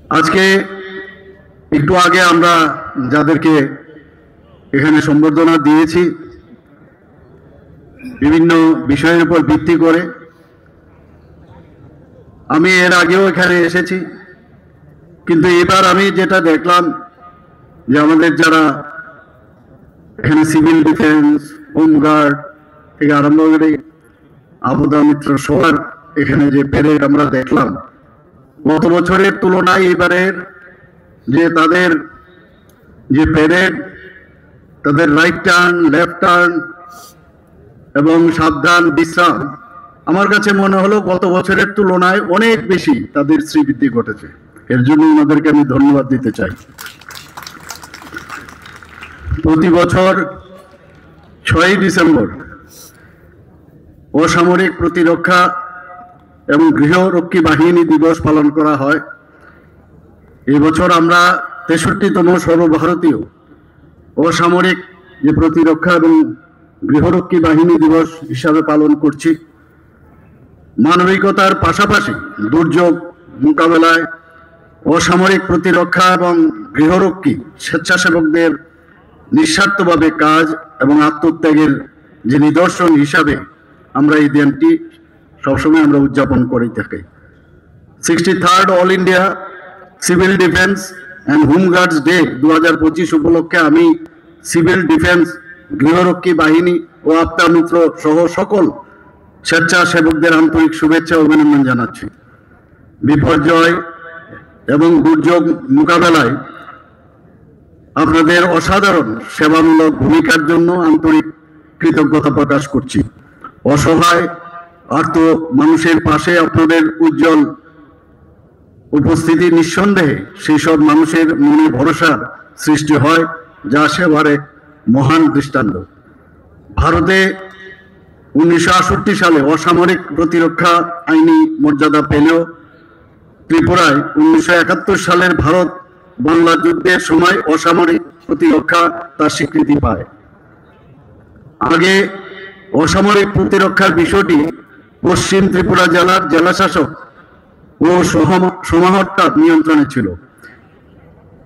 আজকে একটু আগে আমরা যাদেরকে এখানে সম্বর্ধনা দিয়েছি বিভিন্ন বিষয়ের উপর ভিত্তি করে, আমি এর আগেও এখানে এসেছি, কিন্তু এবার আমি যেটা দেখলাম যে আমাদের যারা এখানে সিভিল ডিফেন্স, হোমগার্ড থেকে আরম্ভ করে আপদা মিত্র সবার এখানে যে প্যারেড আমরা দেখলাম, গত বছরের তুলনায় এবারের যে তাদের যে প্যারেড, তাদের রাইট টার্ন, লেফট টার্ন এবং সাবধান বিশ্রাম, আমার কাছে মনে হলো গত বছরের তুলনায় অনেক বেশি তাদের শ্রীবৃদ্ধি ঘটেছে। এর জন্য ওনাদেরকে আমি ধন্যবাদ দিতে চাই। প্রতি বছর 6ই ডিসেম্বর অসামরিক প্রতিরক্ষা এবং গৃহরক্ষী বাহিনী দিবস পালন করা হয়। এবছর আমরা 63তম সর্বভারতীয় অসামরিক যে প্রতিরক্ষা এবং গৃহরক্ষী বাহিনী দিবস হিসাবে পালন করছি। মানবিকতার পাশাপাশি দুর্যোগ মোকাবেলায় অসামরিক প্রতিরক্ষা এবং গৃহরক্ষী স্বেচ্ছাসেবকদের নিঃস্বার্থভাবে কাজ এবং আত্মত্যাগের যে নিদর্শন হিসাবে আমরা এই দিনটি সবসময় আমরা উদযাপন করে থাকি। 63rd all India civil defence and হোমগার্ডস day 2025 উপলক্ষে আমি সিভিল ডিফেন্স, গৃহরক্ষী বাহিনী ও আপদা মিত্র সহ সকল স্বেচ্ছাসেবকদের আন্তরিক শুভেচ্ছা ও অভিনন্দন জানাচ্ছি। বিপর্যয় এবং দুর্যোগ মোকাবেলায় আপনাদের অসাধারণ সেবামূলক ভূমিকার জন্য আন্তরিক কৃতজ্ঞতা প্রকাশ করছি। অসহায় আর্ত মানুষের পাশে আপনাদের উজ্জ্বল উপস্থিতি নিঃসন্দেহে সেই সব মানুষের মনে ভরসার সৃষ্টি হয়, যা সেবারে মহান দৃষ্টান্ত। ভারতে 1968 সালে অসামরিক প্রতিরক্ষা আইনি মর্যাদা পেলেও ত্রিপুরায় 1971 সালের ভারত বাংলা যুদ্ধের সময় অসামরিক প্রতিরক্ষা তার স্বীকৃতি পায়। আগে অসামরিক প্রতিরক্ষার বিষয়টি পশ্চিম ত্রিপুরা জেলার জেলাশাসক ও সমাহর্তার নিয়ন্ত্রণে ছিল,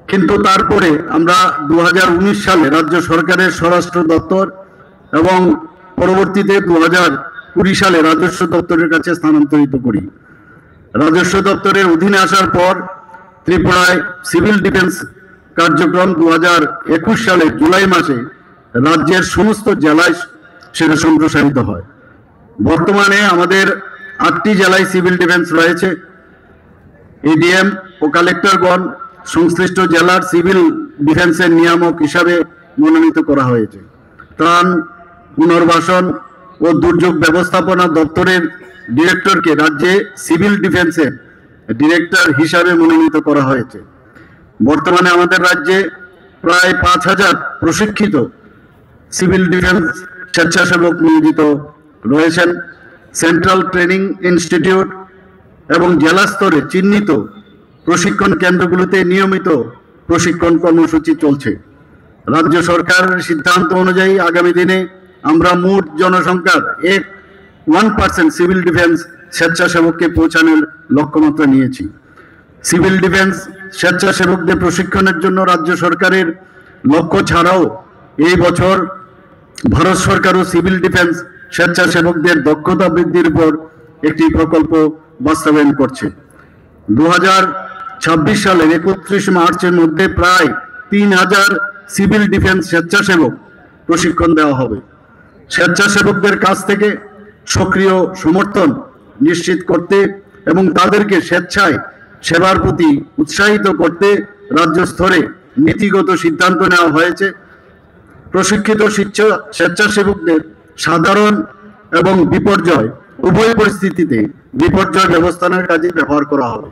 কিন্তু তারপরে আমরা 2019 সালে রাজ্য সরকারের স্বরাষ্ট্র দপ্তর এবং পরবর্তীতে 2020 সালে রাজস্ব দপ্তরের কাছে স্থানান্তরিত করি। রাজস্ব দপ্তরের অধীনে আসার পর ত্রিপুরায় সিভিল ডিফেন্স কার্যক্রম 2021 সালের জুলাই মাসে রাজ্যের সমস্ত জেলায় সেটা সম্প্রসারিত হয়। বর্তমানে আমাদের 8টি জেলায় সিভিল ডিফেন্স রয়েছে। এডিএম ও কালেক্টরগণ সংশ্লিষ্ট জেলার সিভিল ডিফেন্সের নিয়ামক হিসাবে মনোনীত করা হয়েছে। ত্রাণ, পুনর্বাসন ও দুর্যোগ ব্যবস্থাপনা দপ্তরের ডিরেক্টরকে রাজ্যে সিভিল ডিফেন্সের ডিরেক্টর হিসাবে মনোনীত করা হয়েছে। বর্তমানে আমাদের রাজ্যে প্রায় 5000 প্রশিক্ষিত সিভিল ডিফেন্স স্বেচ্ছাসেবক নিয়োজিত রয়েছেন। সেন্ট্রাল ট্রেনিং ইনস্টিটিউট এবং জেলা স্তরে চিহ্নিত প্রশিক্ষণ কেন্দ্রগুলোতে নিয়মিত প্রশিক্ষণ কর্মসূচি চলছে। রাজ্য সরকারের সিদ্ধান্ত অনুযায়ী আগামী দিনে আমরা মোট জনসংখ্যার 1% সিভিল ডিফেন্স স্বেচ্ছাসেবককে পৌঁছানোর লক্ষ্যমাত্রা নিয়েছি। সিভিল ডিফেন্স স্বেচ্ছাসেবকদের প্রশিক্ষণের জন্য রাজ্য সরকারের লক্ষ্য ছাড়াও এই বছর ভারত সরকারও সিভিল ডিফেন্স স্বেচ্ছাসেবকদের দক্ষতা বৃদ্ধির উপর একটি প্রকল্প বাস্তবায়ন করছে। 2026 সালের 31 মার্চের মধ্যে প্রায় 3000 সিভিল ডিফেন্স স্বেচ্ছাসেবক প্রশিক্ষণ দেওয়া হবে। স্বেচ্ছাসেবকদের কাছ থেকে সক্রিয় সমর্থন নিশ্চিত করতে এবং তাদেরকে স্বেচ্ছায় সেবার প্রতি উৎসাহিত করতে রাজ্য স্তরে নীতিগত সিদ্ধান্ত নেওয়া হয়েছে। প্রশিক্ষিত স্বেচ্ছাসেবকদের সাধারণ এবং বিপর্যয় উভয় পরিস্থিতিতে বিপর্যয় ব্যবস্থাপনার কাজে ব্যবহার করা হবে।